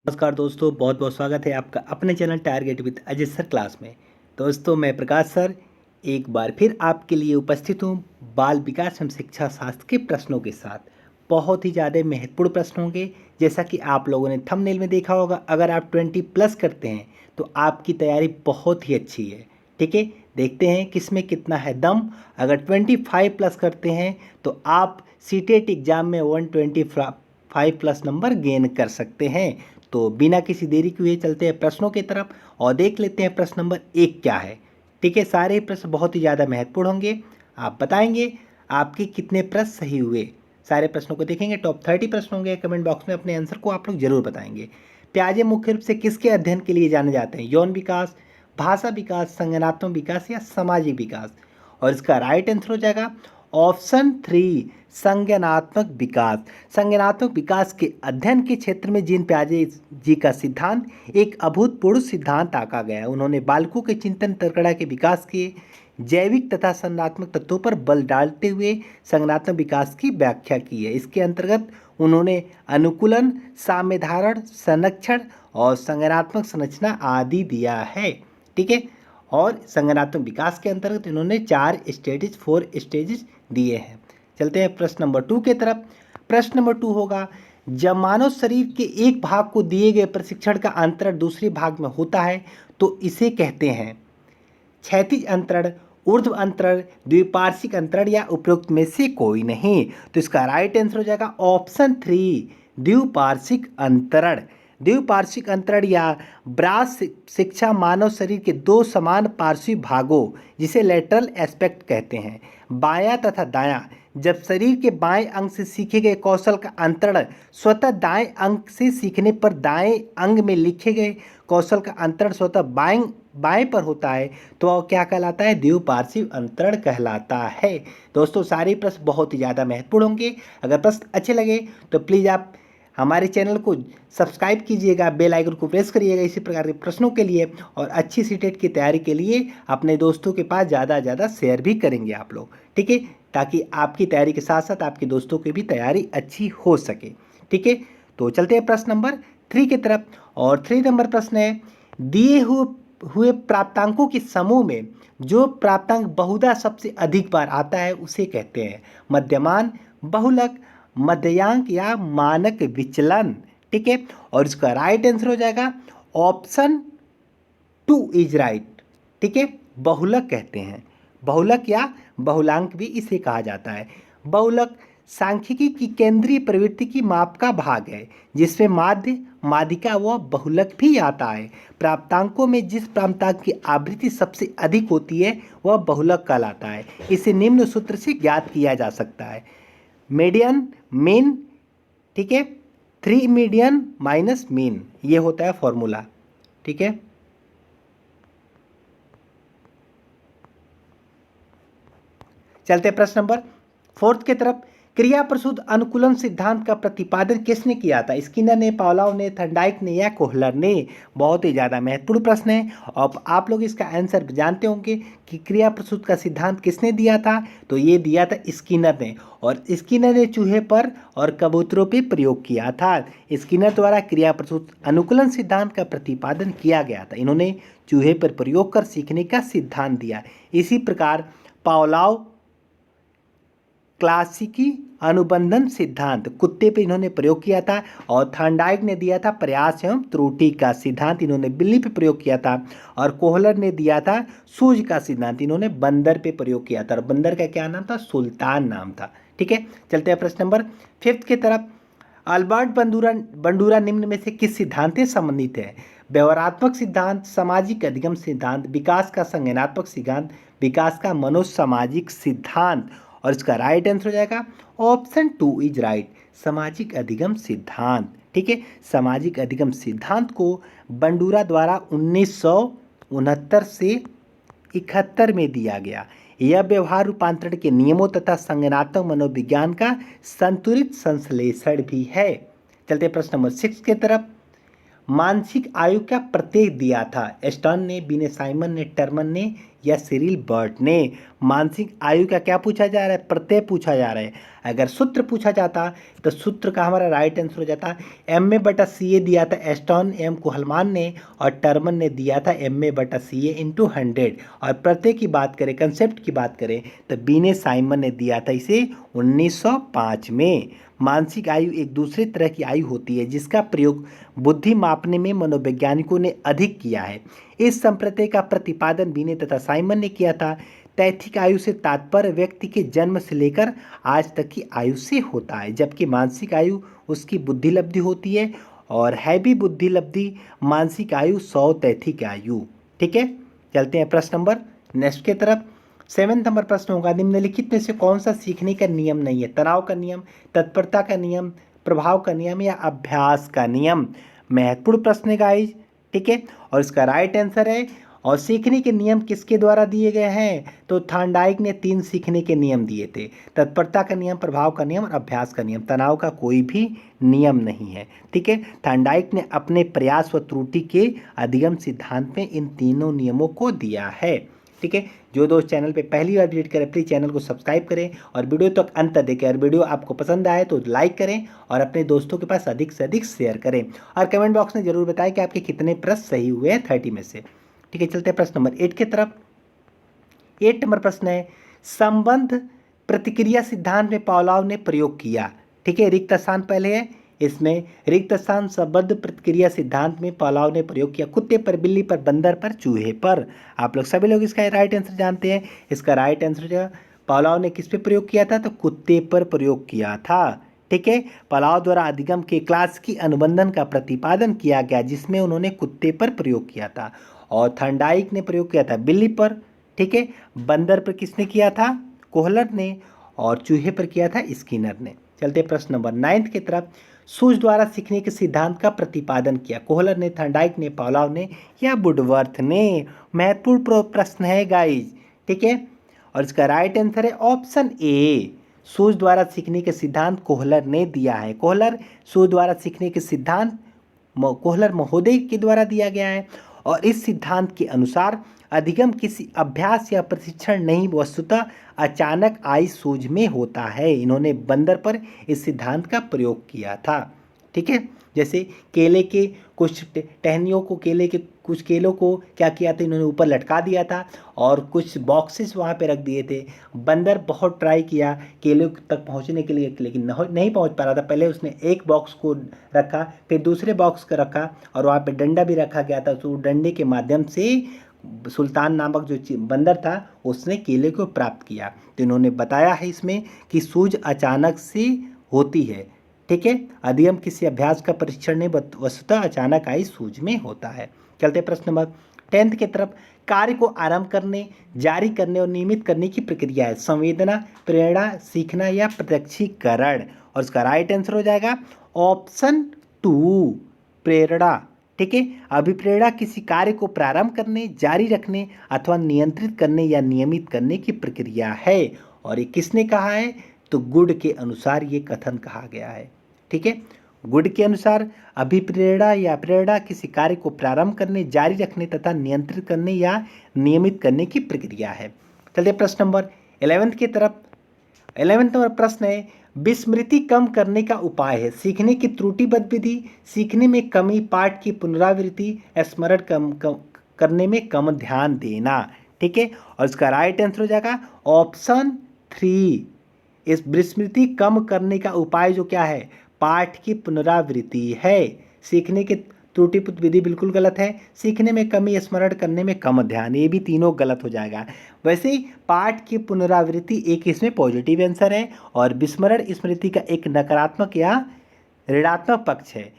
नमस्कार दोस्तों, बहुत बहुत स्वागत है आपका अपने channel target with Ajay sir class में। दोस्तों, मैं प्रकाश सर एक बार फिर आपके लिए उपस्थित हूँ बाल विकास एवं शिक्षा शास्त्र के प्रश्नों के साथ। बहुत ही ज़्यादा महत्वपूर्ण प्रश्न होंगे। जैसा कि आप लोगों ने थंबनेल में देखा होगा, अगर आप 20+ करते हैं तो आपकी तैयारी बहुत ही अच्छी है। ठीक है, देखते हैं किसमें कितना है दम। अगर 25+ करते हैं तो आप सीटेट एग्ज़ाम में 125+ नंबर गेन कर सकते हैं। तो बिना किसी देरी के हुए चलते हैं प्रश्नों की तरफ और देख लेते हैं प्रश्न नंबर 1 क्या है। ठीक है, सारे प्रश्न बहुत ही ज़्यादा महत्वपूर्ण होंगे। आप बताएंगे आपके कितने प्रश्न सही हुए। सारे प्रश्नों को देखेंगे, टॉप 30 प्रश्न होंगे। कमेंट बॉक्स में अपने आंसर को आप लोग जरूर बताएंगे। प्याजे मुख्य रूप से किसके अध्ययन के लिए जाने जाते हैं? यौन विकास, भाषा विकास, संज्ञानात्मक विकास या सामाजिक विकास। और इसका राइट आंसर हो जाएगा ऑप्शन 3, संज्ञानात्मक विकास। संज्ञानात्मक विकास के अध्ययन के क्षेत्र में जीन पियाजे जी का सिद्धांत एक अभूतपूर्व सिद्धांत आका गया है। उन्होंने बालकों के चिंतन प्रक्रिया के विकास के जैविक तथा संज्ञानात्मक तत्वों पर बल डालते हुए संज्ञानात्मक विकास की व्याख्या की है। इसके अंतर्गत उन्होंने अनुकूलन, साम्यधारण, संरक्षण और संज्ञानात्मक संरचना आदि दिया है। ठीक है, और संज्ञानात्मक विकास के अंतर्गत इन्होंने 4 स्टेजेस दिए हैं। चलते हैं प्रश्न नंबर 2 के तरफ। प्रश्न नंबर 2 होगा, जब मानव शरीर के एक भाग को दिए गए प्रशिक्षण का अंतरण दूसरे भाग में होता है तो इसे कहते हैं क्षैतिज अंतरण, ऊर्ध्व अंतरण, द्विपार्श्विक अंतरण या उपरोक्त में से कोई नहीं। तो इसका राइट आंसर हो जाएगा ऑप्शन 3, द्विपार्श्विक अंतरण। द्विपार्श्विक अंतरण या ब्रास शिक्षा मानव शरीर के दो समान पार्श्वी भागों, जिसे लेटरल एस्पेक्ट कहते हैं, बायां तथा दायां, जब शरीर के बाएं अंग से सीखे गए कौशल का अंतरण स्वतः दाएं अंग से सीखने पर दाएं अंग में लिखे गए कौशल का अंतरण स्वतः बाएं पर होता है तो वह क्या कहलाता है? द्विपार्श्विक अंतरण कहलाता है। दोस्तों, सारे प्रश्न बहुत ही ज़्यादा महत्वपूर्ण होंगे। अगर प्रश्न अच्छे लगे तो प्लीज़ आप हमारे चैनल को सब्सक्राइब कीजिएगा, बेल आइकन को प्रेस करिएगा इसी प्रकार के प्रश्नों के लिए, और अच्छी सीटेट की तैयारी के लिए अपने दोस्तों के पास ज़्यादा ज़्यादा शेयर भी करेंगे आप लोग। ठीक है, ताकि आपकी तैयारी के साथ साथ आपके दोस्तों की भी तैयारी अच्छी हो सके। ठीक है, तो चलते हैं प्रश्न नंबर 3 की तरफ। और 3 नंबर प्रश्न है, दिए हुए प्राप्तांकों के समूह में जो प्राप्तांक बहुधा सबसे अधिक बार आता है उसे कहते हैं मध्यमान, बहुलक, मध्यांक या मानक विचलन। ठीक है, और इसका राइट आंसर हो जाएगा ऑप्शन 2 इज राइट। ठीक है, बहुलक कहते हैं। बहुलक या बहुलांक भी इसे कहा जाता है। बहुलक सांख्यिकी की केंद्रीय प्रवृत्ति की माप का भाग है, जिसमें माध्य, माध्यिका व बहुलक भी आता है। प्राप्तांकों में जिस प्राप्तांक की आवृत्ति सबसे अधिक होती है वह बहुलक कहलाता है। इसे निम्न सूत्र से ज्ञात किया जा सकता है, मीडियन मीन। ठीक है, 3 मीडियन माइनस मीन, ये होता है फॉर्मूला। ठीक है, चलते हैं प्रश्न नंबर 4 की तरफ। क्रिया प्रसूत अनुकूलन सिद्धांत का प्रतिपादन किसने किया था? स्किनर ने, पावलोव ने, थर्नडाइक ने या कोहलर ने? बहुत ही ज़्यादा महत्वपूर्ण प्रश्न है और आप लोग इसका आंसर जानते होंगे कि क्रिया प्रसूत का सिद्धांत किसने दिया था। तो ये दिया था स्किनर ने, और स्किनर ने चूहे पर और कबूतरों पर प्रयोग किया था। स्किनर द्वारा क्रिया प्रसूत अनुकूलन सिद्धांत का प्रतिपादन किया गया था। इन्होंने चूहे पर प्रयोग कर सीखने का सिद्धांत दिया। इसी प्रकार पावलोव क्लासिकी अनुबंधन सिद्धांत कुत्ते पे इन्होंने प्रयोग किया था, और थर्नडाइक ने दिया था प्रयास एवं त्रुटि का सिद्धांत, इन्होंने बिल्ली पे प्रयोग किया था। और कोहलर ने दिया था सूझ का सिद्धांत, इन्होंने बंदर पे प्रयोग किया था, और बंदर का क्या नाम था? सुल्तान नाम था। ठीक है, चलते हैं प्रश्न नंबर 5 की तरफ। अल्बर्ट बंडूरा निम्न में से किस सिद्धांत से संबंधित है? व्यवहारात्मक सिद्धांत, सामाजिक अधिगम सिद्धांत, विकास का संज्ञानात्मक सिद्धांत, विकास का मनोसामाजिक सिद्धांत। और इसका राइट आंसर हो जाएगा ऑप्शन 2 इज राइट, सामाजिक अधिगम सिद्धांत। ठीक है, सामाजिक अधिगम सिद्धांत को बंडूरा द्वारा 1969 से 71 में दिया गया। यह व्यवहार रूपांतरण के नियमों तथा संज्ञानात्मक मनोविज्ञान का संतुलित संश्लेषण भी है। चलते प्रश्न नंबर 6 की तरफ। मानसिक आयु का प्रत्यय दिया था? स्टर्न ने, बिने साइमन ने, टर्मन ने या सिरिल बर्ट ने? मानसिक आयु का क्या पूछा जा रहा है, प्रत्यय पूछा जा रहा है। अगर सूत्र पूछा जाता तो सूत्र का हमारा राइट आंसर हो जाता MA/CA दिया था एस्टॉन एम कोहलमान ने, और टर्मन ने दिया था MA/CA इंटू 100। और प्रत्यय की बात करें, कंसेप्ट की बात करें, तो बीने साइमन ने दिया था इसे 1905 में। मानसिक आयु एक दूसरे तरह की आयु होती है जिसका प्रयोग बुद्धि मापने में मनोवैज्ञानिकों ने अधिक किया है। इस संप्रत्यय का प्रतिपादन बीने तथा साइमन ने किया था। तैथिक आयु से तात्पर्य व्यक्ति के जन्म से लेकर आज तक की आयु से होता है, जबकि मानसिक आयु उसकी बुद्धि लब्धि होती है, और है भी बुद्धि लब्धि मानसिक आयु 100 तैथिक आयु। ठीक है, चलते हैं प्रश्न नंबर नेक्स्ट की तरफ। 7 नंबर प्रश्न होगा, निम्नलिखित में से कौन सा सीखने का नियम नहीं है? तनाव का नियम, तत्परता का नियम, प्रभाव का नियम या अभ्यास का नियम? महत्वपूर्ण प्रश्न है गाइज। ठीक है, और इसका राइट आंसर है। और सीखने के नियम किसके द्वारा दिए गए हैं? तो थॉर्नडाइक ने 3 सीखने के नियम दिए थे, तत्परता का नियम, प्रभाव का नियम और अभ्यास का नियम। तनाव का कोई भी नियम नहीं है। ठीक है, थॉर्नडाइक ने अपने प्रयास व त्रुटि के अधिगम सिद्धांत में इन तीनों नियमों को दिया है। ठीक है, जो दोस्त चैनल पे पहली बार विजिट करें प्लीज़ चैनल को सब्सक्राइब करें और वीडियो तक अंत तक देखें। और वीडियो आपको पसंद आए तो लाइक करें और अपने दोस्तों के पास अधिक से अधिक शेयर करें, और कमेंट बॉक्स में जरूर बताएं कि आपके कितने प्रश्न सही हुए हैं 30 में से। ठीक है, चलते हैं प्रश्न नंबर 8 की तरफ। 8 नंबर प्रश्न है, संबंध प्रतिक्रिया सिद्धांत में पावलोव ने प्रयोग किया। ठीक है, रिक्त स्थान पहले है, इसमें रिक्त स्थान संबंध प्रतिक्रिया सिद्धांत में पावलोव ने प्रयोग किया। कुत्ते पर, बिल्ली पर, बंदर पर, चूहे पर। आप लोग सभी लोग इसका राइट आंसर जानते हैं। इसका राइट आंसर जो पावलोव ने किस पे प्रयोग किया था? तो कुत्ते पर प्रयोग किया था। ठीक है, पावलोव द्वारा अधिगम के क्लास की अनुबंधन का प्रतिपादन किया गया जिसमें उन्होंने कुत्ते पर प्रयोग किया था। और थॉर्नडाइक ने प्रयोग किया था बिल्ली पर। ठीक है, बंदर पर किसने किया था? कोहलर ने। और चूहे पर किया था स्किनर ने। चलते प्रश्न नंबर 9 की तरफ। सूज द्वारा सीखने के सिद्धांत का प्रतिपादन किया। कोहलर ने, थॉर्नडाइक ने, पावलोव ने या वुडवर्थ ने? महत्वपूर्ण प्रश्न है गाइज। ठीक है, और इसका राइट आंसर है ऑप्शन ए। सूज द्वारा सीखने के सिद्धांत कोहलर ने दिया है। कोहलर सूज द्वारा सीखने के सिद्धांत कोहलर महोदय के द्वारा दिया गया है। और इस सिद्धांत के अनुसार अधिगम किसी अभ्यास या प्रशिक्षण नहीं, वस्तुतः अचानक आई सूझ में होता है। इन्होंने बंदर पर इस सिद्धांत का प्रयोग किया था। ठीक है, जैसे केले के कुछ टहनियों को, केले के कुछ केलों को क्या किया था? इन्होंने ऊपर लटका दिया था और कुछ बॉक्सेस वहाँ पे रख दिए थे। बंदर बहुत ट्राई किया केलों तक पहुँचने के लिए, लेकिन नहीं पहुँच पा रहा था। पहले उसने एक बॉक्स को रखा, फिर दूसरे बॉक्स को रखा, और वहाँ पे डंडा भी रखा गया था। तो डंडे के माध्यम से सुल्तान नामक जो बंदर था उसने केले को प्राप्त किया। तो इन्होंने बताया है इसमें कि सूझ अचानक से होती है। ठीक है, अधिगम किसी अभ्यास का परीक्षण नहीं, वस्तुतः अचानक आई सूझ में होता है। चलते प्रश्न नंबर 10 की तरफ। कार्य को आरंभ करने, जारी करने और नियमित करने की प्रक्रिया है। संवेदना, प्रेरणा, सीखना या प्रत्यक्षीकरण? और इसका राइट आंसर हो जाएगा ऑप्शन 2, प्रेरणा। ठीक है, अभिप्रेरणा किसी कार्य को प्रारंभ करने, जारी रखने अथवा नियंत्रित करने या नियमित करने की प्रक्रिया है। और ये किसने कहा है? तो गुड के अनुसार ये कथन कहा गया है। ठीक है, गुड के अनुसार अभिप्रेरणा या प्रेरणा किसी कार्य को प्रारंभ करने, जारी रखने तथा नियंत्रित करने या नियमित करने की प्रक्रिया है। चलिए प्रश्न नंबर 11 की तरफ। 11 नंबर प्रश्न है, विस्मृति कम करने का उपाय है। सीखने की त्रुटिबद्ध विधि, सीखने में कमी, पाठ की पुनरावृत्ति, स्मरण करने में कम ध्यान देना। ठीक है, और इसका राइट आंसर हो जाएगा ऑप्शन 3। इस विस्मृति कम करने का उपाय जो क्या है? पाठ की पुनरावृत्ति है। सीखने की त्रुटिबद्ध विधि बिल्कुल गलत है। सीखने में कमी, स्मरण करने में कम ध्यान, ये भी तीनों गलत हो जाएगा। वैसे ही पाठ की पुनरावृत्ति एक इसमें पॉजिटिव आंसर है, और विस्मरण स्मृति का एक नकारात्मक या ऋणात्मक पक्ष है।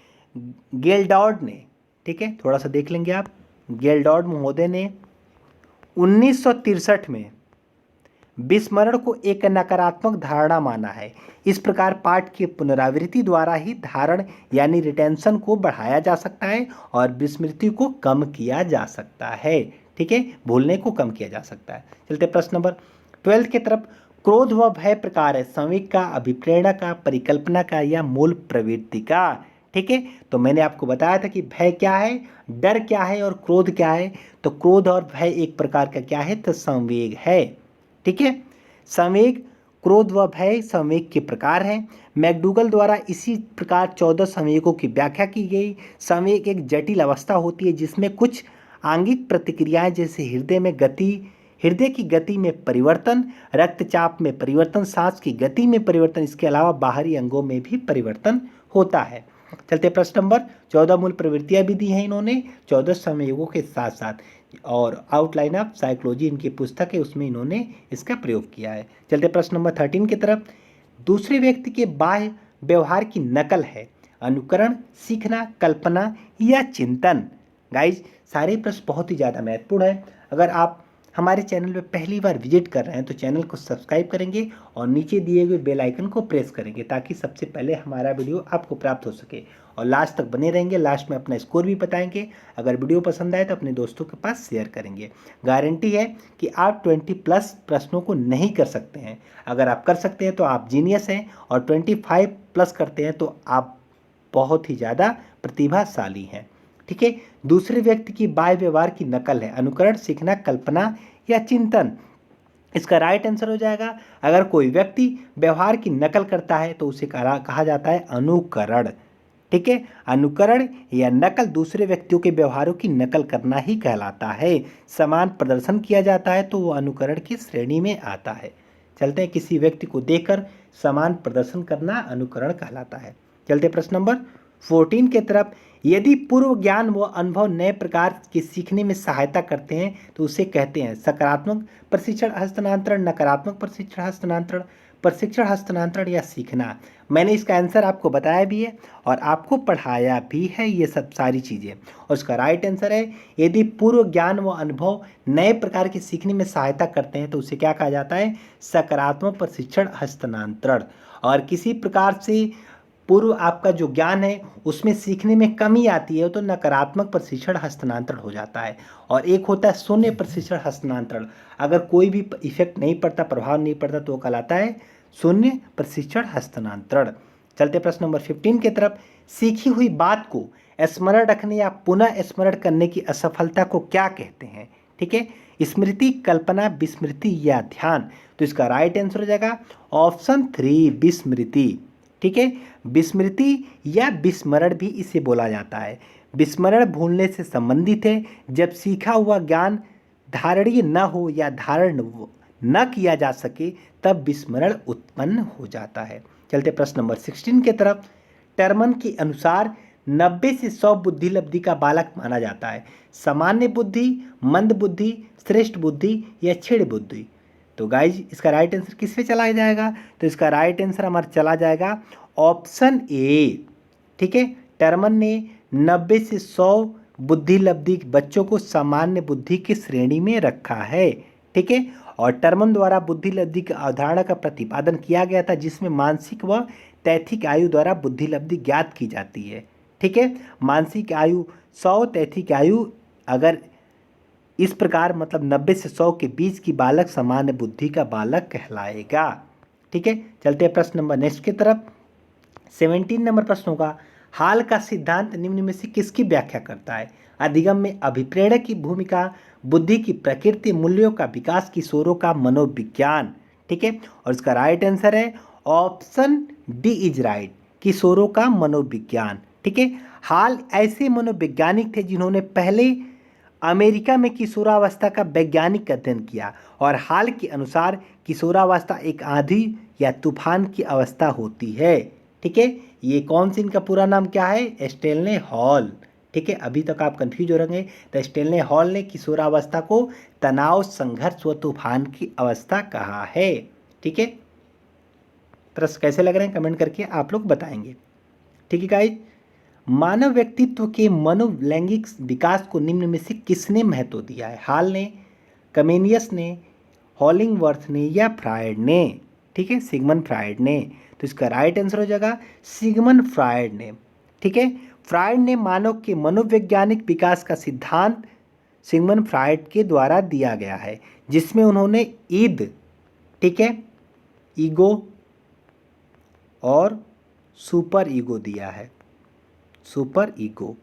गेलडॉर्ड ने, ठीक है, थोड़ा सा देख लेंगे आप, गेलडॉर्ड महोदय ने 1963 में विस्मरण को एक नकारात्मक धारणा माना है। इस प्रकार पाठ की पुनरावृत्ति द्वारा ही धारण यानी रिटेंशन को बढ़ाया जा सकता है और विस्मृति को कम किया जा सकता है। ठीक है, भूलने को कम किया जा सकता है। चलते प्रश्न नंबर 12 की तरफ। क्रोध व भय प्रकार है, संवेग का, अभिप्रेरणा का, परिकल्पना का या मूल प्रवृत्ति का? ठीक है, तो मैंने आपको बताया था कि भय क्या है, डर क्या है और क्रोध क्या है। तो क्रोध और भय एक प्रकार का क्या है? तो संवेग है। ठीक है। संवेग, क्रोध व भय संवेग के प्रकार हैं। मैकडूगल द्वारा इसी प्रकार 14 संवेगों की व्याख्या की गई। संवेग एक जटिल अवस्था होती है जिसमें कुछ आंगिक प्रतिक्रियाएं जैसे हृदय की गति में परिवर्तन, रक्तचाप में परिवर्तन, सांस की गति में परिवर्तन, इसके अलावा बाहरी अंगों में भी परिवर्तन होता है। चलते प्रश्न नंबर 14 मूल प्रवृत्तियां भी दी हैं इन्होंने 14 संवेगों के साथ साथ, और आउटलाइन ऑफ साइकोलॉजी इनकी पुस्तक है, उसमें इन्होंने इसका प्रयोग किया है। चलते प्रश्न नंबर 13 की तरफ। दूसरे व्यक्ति के बाह्य व्यवहार की नकल है अनुकरण, सीखना, कल्पना या चिंतन। गाइज सारे प्रश्न बहुत ही ज़्यादा महत्वपूर्ण है। अगर आप हमारे चैनल पर पहली बार विजिट कर रहे हैं तो चैनल को सब्सक्राइब करेंगे और नीचे दिए हुए बेल आइकन को प्रेस करेंगे ताकि सबसे पहले हमारा वीडियो आपको प्राप्त हो सके, और लास्ट तक बने रहेंगे। लास्ट में अपना स्कोर भी बताएंगे। अगर वीडियो पसंद आए तो अपने दोस्तों के पास शेयर करेंगे। गारंटी है कि आप 20+ प्रश्नों को नहीं कर सकते हैं। अगर आप कर सकते हैं तो आप जीनियस हैं, और 25+ करते हैं तो आप बहुत ही ज़्यादा प्रतिभाशाली हैं। ठीक है। दूसरे व्यक्ति की बाह्य व्यवहार की नकल है अनुकरण, सीखना, कल्पना या चिंतन। इसका राइट आंसर हो जाएगा, अगर कोई व्यक्ति व्यवहार की नकल करता है तो उसे कहा जाता है अनुकरण। ठीक है। अनुकरण या नकल दूसरे व्यक्तियों के व्यवहारों की नकल करना ही कहलाता है। समान प्रदर्शन किया जाता है तो वो अनुकरण की श्रेणी में आता है। चलते हैं, किसी व्यक्ति को देखकर समान प्रदर्शन करना अनुकरण कहलाता है। चलते प्रश्न नंबर 14 के तरफ। यदि पूर्व ज्ञान व अनुभव नए प्रकार के सीखने में सहायता करते हैं तो उसे कहते हैं सकारात्मक प्रशिक्षण हस्तांतरण, नकारात्मक प्रशिक्षण हस्तांतरण या सीखना। मैंने इसका आंसर आपको बताया भी है और आपको पढ़ाया भी है ये सब सारी चीज़ें, और इसका राइट आंसर है यदि पूर्व ज्ञान व अनुभव नए प्रकार के सीखने में सहायता करते हैं तो उसे क्या कहा जाता है, सकारात्मक प्रशिक्षण हस्तांतरण। और किसी प्रकार से पूर्व आपका जो ज्ञान है उसमें सीखने में कमी आती है तो नकारात्मक प्रशिक्षण हस्तांतरण हो जाता है। और एक होता है शून्य प्रशिक्षण हस्तांतरण, अगर कोई भी इफेक्ट नहीं पड़ता, प्रभाव नहीं पड़ता तो वो कहलाता है शून्य प्रशिक्षण हस्तांतरण। चलते प्रश्न नंबर 15 की तरफ। सीखी हुई बात को स्मरण रखने या पुनः स्मरण करने की असफलता को क्या कहते हैं? ठीक है, स्मृति, कल्पना, विस्मृति या ध्यान। तो इसका राइट आंसर हो जाएगा ऑप्शन 3 विस्मृति। ठीक है, विस्मृति या विस्मरण भी इसे बोला जाता है। विस्मरण भूलने से संबंधित है, जब सीखा हुआ ज्ञान धारणीय न हो या धारण न किया जा सके तब विस्मरण उत्पन्न हो जाता है। चलते प्रश्न नंबर 16 के तरफ। टर्मन के अनुसार 90 से 100 बुद्धि लब्धि का बालक माना जाता है, सामान्य बुद्धि, मंद बुद्धि, श्रेष्ठ बुद्धि या क्षीण बुद्धि। तो गाइज इसका राइट आंसर किस पे चला जाएगा? तो इसका राइट आंसर हमारा चला जाएगा ऑप्शन ए। ठीक है, टर्मन ने 90 से 100 बुद्धि लब्धि बच्चों को सामान्य बुद्धि की श्रेणी में रखा है। ठीक है, और टर्मन द्वारा बुद्धि लब्धि की अवधारणा का प्रतिपादन किया गया था जिसमें मानसिक व तैथिक आयु द्वारा बुद्धि लब्धि ज्ञात की जाती है। ठीक है, मानसिक आयु 100, तैथिक आयु अगर इस प्रकार मतलब 90 से 100 के बीच की बालक सामान्य बुद्धि का बालक कहलाएगा। ठीक है, चलते हैं प्रश्न नंबर नेक्स्ट की तरफ। 17 नंबर प्रश्न होगा, हाल का सिद्धांत निम्न में से किसकी व्याख्या करता है? अधिगम में अभिप्रेरण की भूमिका, बुद्धि की प्रकृति, मूल्यों का विकास, किशोरों का मनोविज्ञान। ठीक है, और इसका राइट आंसर है ऑप्शन डी इज राइट, किशोरों का मनोविज्ञान। ठीक है, हाल ऐसे मनोवैज्ञानिक थे जिन्होंने पहले अमेरिका में किशोरावस्था का वैज्ञानिक अध्ययन किया, और हाल के अनुसार किशोरावस्था एक आंधी या तूफान की अवस्था होती है। ठीक है, ये कौन सी, इनका पूरा नाम क्या है? Stanley hall. ठीक है, अभी तक आप कंफ्यूज हो रहे हैं, तो स्टेनले हॉल ने किशोरावस्था को तनाव, संघर्ष व तूफान की अवस्था कहा है। ठीक है, प्रश्न कैसे लग रहे हैं कमेंट करके आप लोग बताएंगे। ठीक है गाइस, मानव व्यक्तित्व के मनोलैंगिक विकास को निम्न में से किसने महत्व दिया है? हाल ने, कमेनियस ने, हॉलिंगवर्थ ने या फ्रायड ने? ठीक है, सिगमंड फ्रायड ने। तो इसका राइट आंसर हो जाएगा सिगमंड फ्रायड ने। ठीक है, फ्रायड ने मानव के मनोवैज्ञानिक विकास का सिद्धांत सिगमंड फ्रायड के द्वारा दिया गया है, जिसमें उन्होंने ईद, ठीक है, ईगो और सुपर ईगो दिया है। सुपर ईगो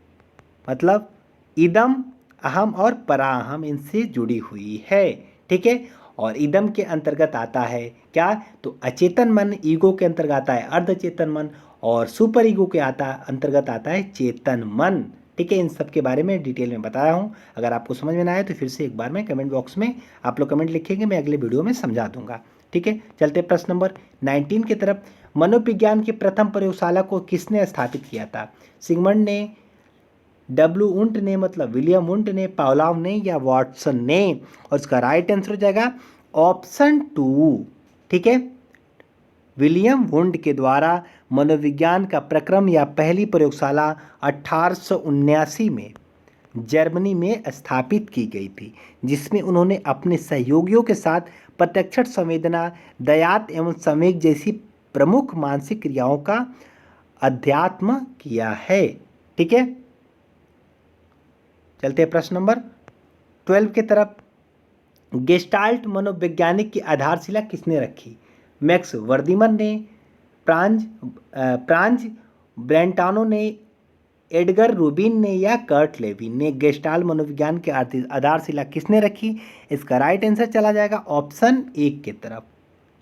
मतलब इदम, अहम और पराहम इनसे जुड़ी हुई है। ठीक है, और इदम के अंतर्गत आता है क्या, तो अचेतन मन, ईगो के अंतर्गत आता है अर्धचेतन मन, और सुपर ईगो के अंतर्गत आता है चेतन मन। ठीक है, इन सब के बारे में डिटेल में बताया हूँ। अगर आपको समझ में ना आए तो फिर से एक बार मैं कमेंट बॉक्स में आप लोग कमेंट लिखेंगे, मैं अगले वीडियो में समझा दूंगा। ठीक है, चलते प्रश्न नंबर 19 की तरफ। मनोविज्ञान की प्रथम प्रयोगशाला को किसने स्थापित किया था? सिगमंड ने, डब्ल्यू वुंट ने मतलब विलियम वुंट ने, पावलोव ने, या वाटसन ने? और इसका राइट आंसर हो जाएगा ऑप्शन 2। ठीक है, विलियम वुंट के द्वारा मनोविज्ञान का प्रक्रम या पहली प्रयोगशाला 1879 में जर्मनी में स्थापित की गई थी, जिसमें उन्होंने अपने सहयोगियों के साथ प्रत्यक्ष संवेदना, दयात एवं संवेग जैसी प्रमुख मानसिक क्रियाओं का अध्यात्म किया है। ठीक है, चलते हैं प्रश्न नंबर 12 की तरफ। गेस्टाल्ट मनोवैज्ञानिक की आधारशिला किसने रखी? मैक्स वर्दीमन ने, प्रांज ब्रेंटानो ने, एडगर रूबिन ने, या कर्ट लेविन ने? गेस्टाल्ट मनोविज्ञान की आधारशिला किसने रखी? इसका राइट आंसर चला जाएगा ऑप्शन 1 की तरफ।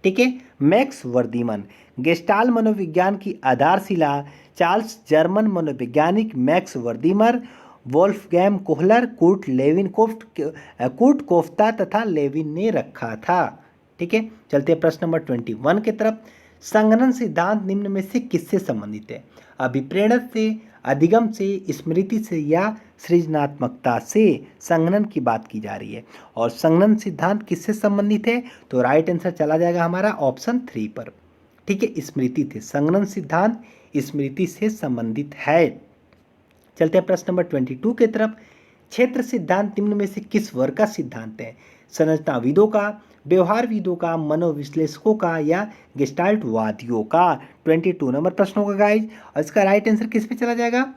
ठीक है, मैक्स वर्दीमन। गेस्टाल्ट मनोविज्ञान की आधारशिला चार्ल्स जर्मन मनोवैज्ञानिक मैक्स वर्दीमर, वोल्फगैंग कोहलर, कूट कोफ्ता तथा लेविन ने रखा था। ठीक है, चलते हैं प्रश्न नंबर 21 की तरफ। संगणन सिद्धांत निम्न में से किससे संबंधित है? अभिप्रेरण से, अधिगम से, स्मृति से, या सृजनात्मकता से? संगणन की बात की जा रही है और संगणन सिद्धांत किससे संबंधित है? तो राइट आंसर चला जाएगा हमारा ऑप्शन 3 पर। ठीक है, स्मृति थे। संगणन सिद्धांत स्मृति से संबंधित है। चलते हैं प्रश्न नंबर 22 की तरफ। क्षेत्र सिद्धांत निम्न में से किस वर्ग का सिद्धांत है? संरचनाविदों का, व्यवहारविदों का, मनोविश्लेषकों का, या गेस्टाल्टवादियों का? 22 नंबर प्रश्न होगा गाइज, और इसका राइट आंसर किस पे चला जाएगा?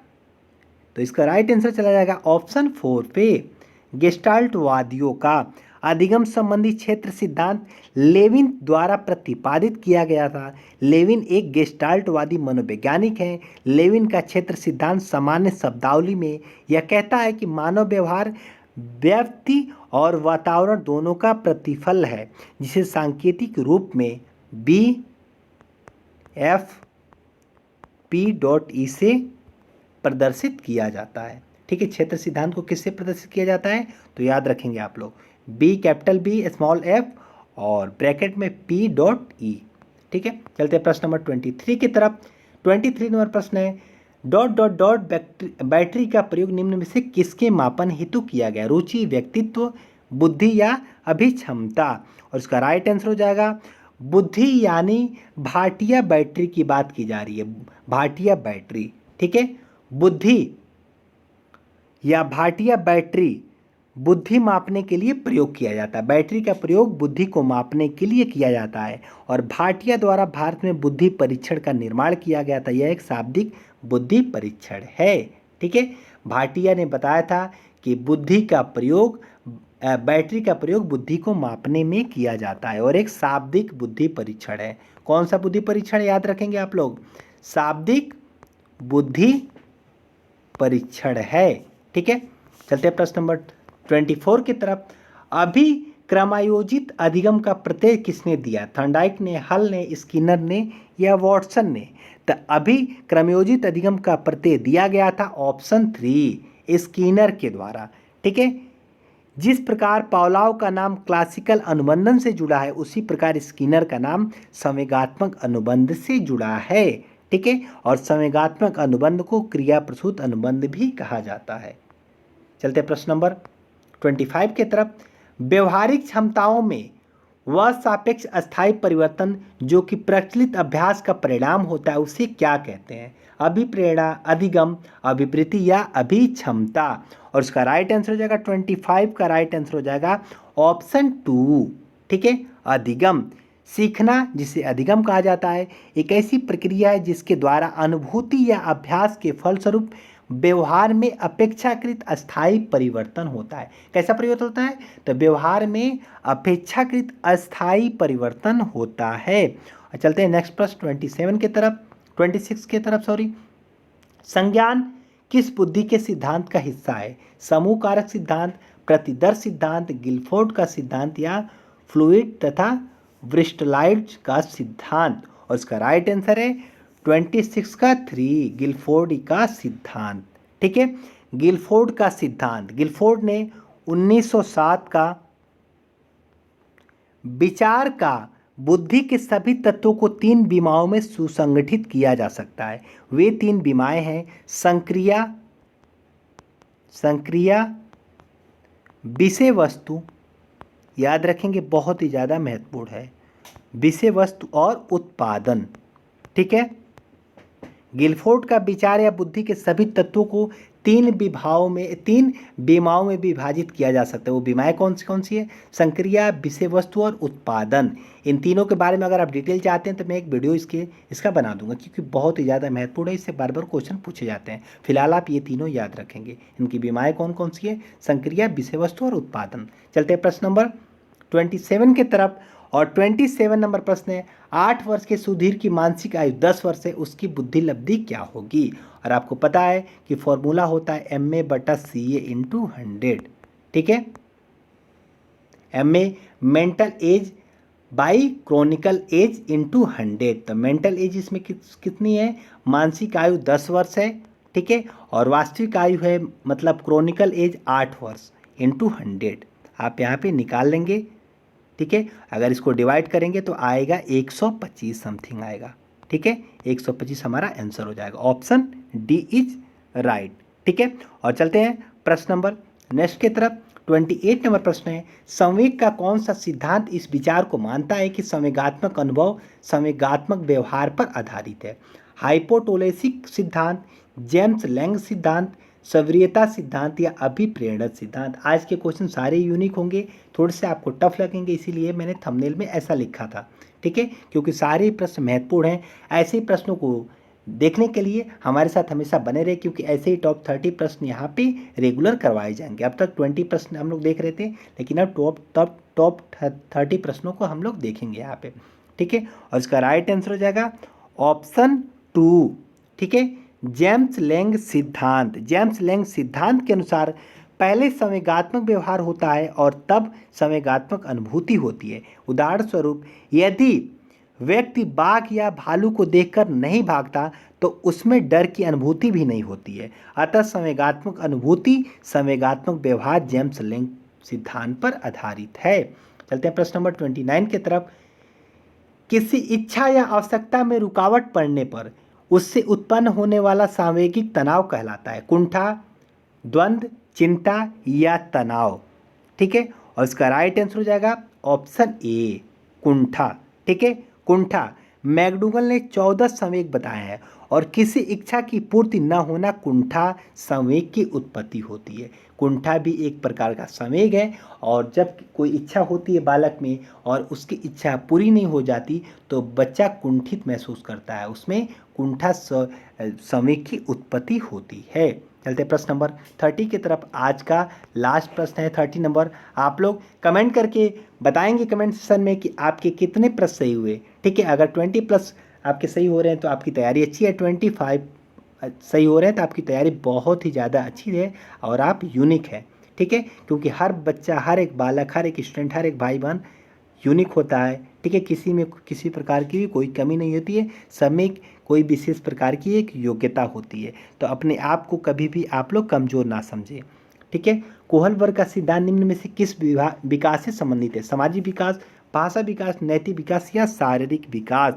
तो इसका राइट आंसर चला जाएगा ऑप्शन 4 पे, गेस्टाल्टवादियों का। अधिगम संबंधी क्षेत्र सिद्धांत लेविन द्वारा प्रतिपादित किया गया था। लेविन एक गेस्टाल्टवादी मनोवैज्ञानिक हैं। लेविन का क्षेत्र सिद्धांत सामान्य शब्दावली में यह कहता है कि मानव व्यवहार व्यक्ति और वातावरण दोनों का प्रतिफल है, जिसे सांकेतिक रूप में BFP.E से प्रदर्शित किया जाता है। ठीक है, क्षेत्र सिद्धांत को किससे प्रदर्शित किया जाता है? तो याद रखेंगे आप लोग, B capital B small f और ब्रैकेट में P.E। ठीक है, चलते हैं प्रश्न नंबर 23 की तरफ। 23 नंबर प्रश्न है, डॉट डॉट डॉट बैटरी का प्रयोग निम्न में से किसके मापन हेतु किया गया? रुचि, व्यक्तित्व, बुद्धि, या अभिक्षमता? और इसका राइट आंसर हो जाएगा बुद्धि, यानी भाटिया बैटरी की बात की जा रही है। भाटिया बैटरी, ठीक है, बुद्धि या भाटिया बैटरी बुद्धि मापने के लिए प्रयोग किया जाता है। बैटरी का प्रयोग बुद्धि को मापने के लिए किया जाता है और भाटिया द्वारा भारत में बुद्धि परीक्षण का निर्माण किया गया था। यह एक शाब्दिक बुद्धि परीक्षण है। ठीक है, भाटिया ने बताया था कि बुद्धि का प्रयोग, बैटरी का प्रयोग बुद्धि को मापने में किया जाता है और एक शाब्दिक बुद्धि परीक्षण है। कौन सा बुद्धि परीक्षण याद रखेंगे आप लोग? शाब्दिक बुद्धि परीक्षण है। ठीक है, चलते हैं प्रश्न नंबर 24 की तरफ। अभिक्रमायोजित अधिगम का प्रत्यय किसने दिया? थॉर्नडाइक ने, हल ने, स्किनर ने, या वाटसन ने? तो अभिक्रमयोजित अधिगम का प्रत्यय दिया गया था ऑप्शन 3, स्किनर के द्वारा। ठीक है, जिस प्रकार पावलोव का नाम क्लासिकल अनुबंधन से जुड़ा है, उसी प्रकार स्किनर का नाम संवेगात्मक अनुबंध से जुड़ा है। ठीक है, और संवेगात्मक अनुबंध को क्रिया प्रसूत अनुबंध भी कहा जाता है। चलते प्रश्न नंबर 25 की तरफ। व्यवहारिक क्षमताओं में वह सापेक्ष अस्थायी परिवर्तन जो कि प्रचलित अभ्यास का परिणाम होता है, उसे क्या कहते हैं? अभिप्रेरणा, अधिगम, अभिवृत्ति, या अभिक्षमता? और इसका राइट आंसर हो जाएगा 25 का राइट आंसर हो जाएगा ऑप्शन 2। ठीक है, अधिगम। सीखना, जिसे अधिगम कहा जाता है, एक ऐसी प्रक्रिया है जिसके द्वारा अनुभूति या अभ्यास के फलस्वरूप व्यवहार में अपेक्षाकृत अस्थायी परिवर्तन होता है। कैसा परिवर्तन होता है? तो व्यवहार में अपेक्षाकृत अस्थायी परिवर्तन होता है। चलते हैं नेक्स्ट प्रश्न 26 की तरफ सॉरी। संज्ञान किस बुद्धि के सिद्धांत का हिस्सा है? समूह कारक सिद्धांत, प्रतिदर्श सिद्धांत, गिलफोर्ड का सिद्धांत, या फ्लूइड तथा ब्रिस्टलाइट का सिद्धांत। और इसका राइट आंसर है 26 का 3, गिलफोर्ड का सिद्धांत। ठीक है, गिलफोर्ड का सिद्धांत। गिलफोर्ड ने 1907 का विचार का बुद्धि के सभी तत्वों को 3 बीमाओं में सुसंगठित किया जा सकता है। वे 3 बीमाएं हैं संक्रिया, विषय वस्तु, याद रखेंगे बहुत ही ज़्यादा महत्वपूर्ण है, विषय वस्तु और उत्पादन। ठीक है, गिलफोर्ड का विचार या बुद्धि के सभी तत्वों को 3 बीमाओं में विभाजित किया जा सकता है। वो बीमाएं कौन सी है? संक्रिया, विषय वस्तु और उत्पादन। इन तीनों के बारे में अगर आप डिटेल चाहते हैं तो मैं एक वीडियो इसका बना दूंगा, क्योंकि बहुत ही ज़्यादा महत्वपूर्ण है, इससे बार बार क्वेश्चन पूछे जाते हैं। फिलहाल आप ये तीनों याद रखेंगे। इनकी बीमाएं कौन सी है? संक्रिया, विषय वस्तु और उत्पादन। चलते हैं प्रश्न नंबर 27 की तरफ। और 27 नंबर प्रश्न है, 8 वर्ष के सुधीर की मानसिक आयु 10 वर्ष है, उसकी बुद्धि लब्धि क्या होगी? और आपको पता है कि फॉर्मूला होता है MA/CA × 100। ठीक है, MA mental age by chronological age × 100। तो मेंटल एज इसमें कितनी है? मानसिक आयु 10 वर्ष है। ठीक है, और वास्तविक आयु है मतलब क्रॉनिकल एज 8 वर्ष × 100। आप यहाँ पे निकाल लेंगे। ठीक है, अगर इसको डिवाइड करेंगे तो आएगा 125 समथिंग आएगा। ठीक है, 125 हमारा आंसर हो जाएगा। Option D is right. ठीक है, और चलते हैं प्रश्न नंबर नेक्स्ट की तरफ। 28 नंबर प्रश्न है, संवेग का कौन सा सिद्धांत इस विचार को मानता है कि संवेगात्मक अनुभव संवेगात्मक व्यवहार पर आधारित है? हाइपोटोलेसिक सिद्धांत, जेम्स लैंग सिद्धांत, सवरीयता सिद्धांत या अभिप्रेरण सिद्धांत। आज के क्वेश्चन सारे यूनिक होंगे, थोड़े से आपको टफ लगेंगे, इसीलिए मैंने थंबनेल में ऐसा लिखा था। ठीक है, क्योंकि सारे प्रश्न महत्वपूर्ण हैं। ऐसे प्रश्नों को देखने के लिए हमारे साथ हमेशा बने रहे, क्योंकि ऐसे ही टॉप 30 प्रश्न यहाँ पे रेगुलर करवाए जाएंगे। अब तक 20 प्रश्न हम लोग देख रहे थे, लेकिन अब टॉप 30 प्रश्नों को हम लोग देखेंगे यहाँ पे। ठीक है, और इसका राइट आंसर हो जाएगा ऑप्शन 2। ठीक है, जेम्स लैंग सिद्धांत। जेम्स लैंग सिद्धांत के अनुसार पहले संवेगात्मक व्यवहार होता है और तब संवेगात्मक अनुभूति होती है। उदाहरण स्वरूप, यदि व्यक्ति बाघ या भालू को देखकर नहीं भागता तो उसमें डर की अनुभूति भी नहीं होती है। अतः संवेगात्मक अनुभूति संवेगात्मक व्यवहार जेम्स लैंग सिद्धांत पर आधारित है। चलते हैं प्रश्न नंबर 29 की तरफ। किसी इच्छा या आवश्यकता में रुकावट पड़ने पर उससे उत्पन्न होने वाला सांवेगिक तनाव कहलाता है? कुंठा, द्वंद्व, चिंता या तनाव। ठीक है, और इसका राइट आंसर हो जाएगा ऑप्शन ए, कुंठा। ठीक है, कुंठा। मैकडूगल ने 14 संवेग बताए हैं और किसी इच्छा की पूर्ति न होना कुंठा संवेग की उत्पत्ति होती है। कुंठा भी एक प्रकार का संवेग है, और जब कोई इच्छा होती है बालक में और उसकी इच्छा पूरी नहीं हो जाती तो बच्चा कुंठित महसूस करता है, उसमें कुंठा संवेग की उत्पत्ति होती है। चलते प्रश्न नंबर 30 की तरफ। आज का लास्ट प्रश्न है 30 नंबर। आप लोग कमेंट करके बताएंगे कमेंट सेक्शन में कि आपके कितने प्रश्न सही हुए। ठीक है, अगर 20+ आपके सही हो रहे हैं तो आपकी तैयारी अच्छी है, 25 सही हो रहे हैं तो आपकी तैयारी बहुत ही ज़्यादा अच्छी है और आप यूनिक है। ठीक है, क्योंकि हर बच्चा, हर एक बालक, हर एक स्टूडेंट, हर एक भाई बहन यूनिक होता है। ठीक है, किसी में किसी प्रकार की भी कोई कमी नहीं होती है, सब में कोई विशेष प्रकार की एक योग्यता होती है। तो अपने आप को कभी भी आप लोग कमज़ोर ना समझें। ठीक है, कोहल वर्ग का सिद्धांत निम्न में से किस विकास से संबंधित है? सामाजिक विकास, भाषा विकास, नैतिक विकास या शारीरिक विकास?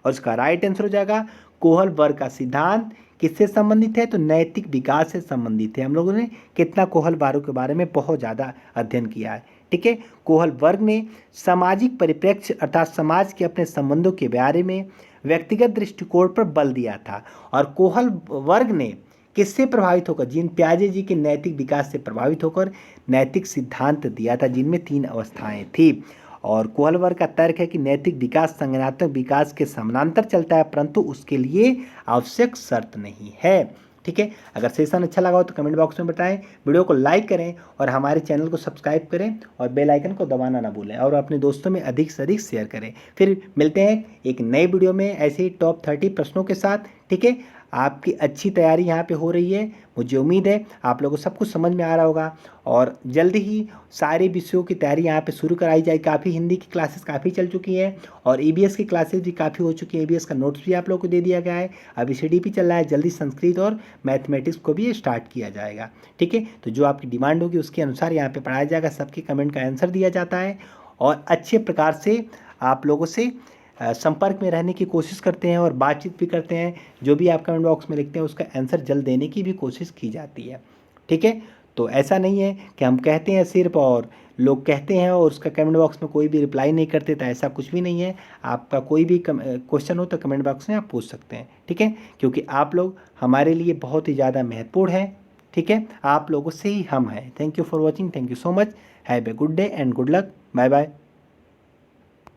और इसका राइट आंसर हो जाएगा कोहल वर्ग का सिद्धांत किससे संबंधित है? तो नैतिक विकास से संबंधित है। हम लोगों ने कितना कोहल वर्ग के बारे में बहुत ज़्यादा अध्ययन किया है। ठीक है, कोहल वर्ग ने सामाजिक परिप्रेक्ष्य अर्थात समाज के अपने संबंधों के बारे में व्यक्तिगत दृष्टिकोण पर बल दिया था। और कोहल वर्ग ने किससे प्रभावित होकर? जीन पियाजे जी के नैतिक विकास से प्रभावित होकर नैतिक सिद्धांत दिया था, जिनमें 3 अवस्थाएं थी। और कोहल वर्ग का तर्क है कि नैतिक विकास संज्ञानात्मक विकास के समानांतर चलता है, परंतु उसके लिए आवश्यक शर्त नहीं है। ठीक है, अगर सेशन अच्छा लगा हो तो कमेंट बॉक्स में बताएं, वीडियो को लाइक करें और हमारे चैनल को सब्सक्राइब करें और बेल आइकन को दबाना ना भूलें और अपने दोस्तों में अधिक से अधिक शेयर करें। फिर मिलते हैं एक नए वीडियो में ऐसे ही टॉप 30 प्रश्नों के साथ। ठीक है, आपकी अच्छी तैयारी यहाँ पे हो रही है। मुझे उम्मीद है आप लोगों को सब कुछ समझ में आ रहा होगा और जल्दी ही सारे विषयों की तैयारी यहाँ पे शुरू कराई जाए। काफ़ी हिंदी की क्लासेस काफ़ी चल चुकी हैं और ईबीएस की क्लासेस भी काफ़ी हो चुकी हैं। ईबीएस का नोट्स भी आप लोगों को दे दिया गया है। अभी सीडीपी चल रहा है, जल्दी संस्कृत और मैथमेटिक्स को भी स्टार्ट किया जाएगा। ठीक है, तो जो आपकी डिमांड होगी उसके अनुसार यहाँ पे पढ़ाया जाएगा। सबके कमेंट का आंसर दिया जाता है और अच्छे प्रकार से आप लोगों से संपर्क में रहने की कोशिश करते हैं और बातचीत भी करते हैं। जो भी आप कमेंट बॉक्स में लिखते हैं उसका आंसर जल्द देने की भी कोशिश की जाती है। ठीक है, तो ऐसा नहीं है कि हम कहते हैं सिर्फ और लोग कहते हैं और उसका कमेंट बॉक्स में कोई भी रिप्लाई नहीं करते, तो ऐसा कुछ भी नहीं है। आपका कोई भी क्वेश्चन हो तो कमेंट बॉक्स में आप पूछ सकते हैं। ठीक है, क्योंकि आप लोग हमारे लिए बहुत ही ज़्यादा महत्वपूर्ण हैं। ठीक है, आप लोगों से ही हम हैं। Thank you for watching, thank you so much, have a good day and good luck, bye bye.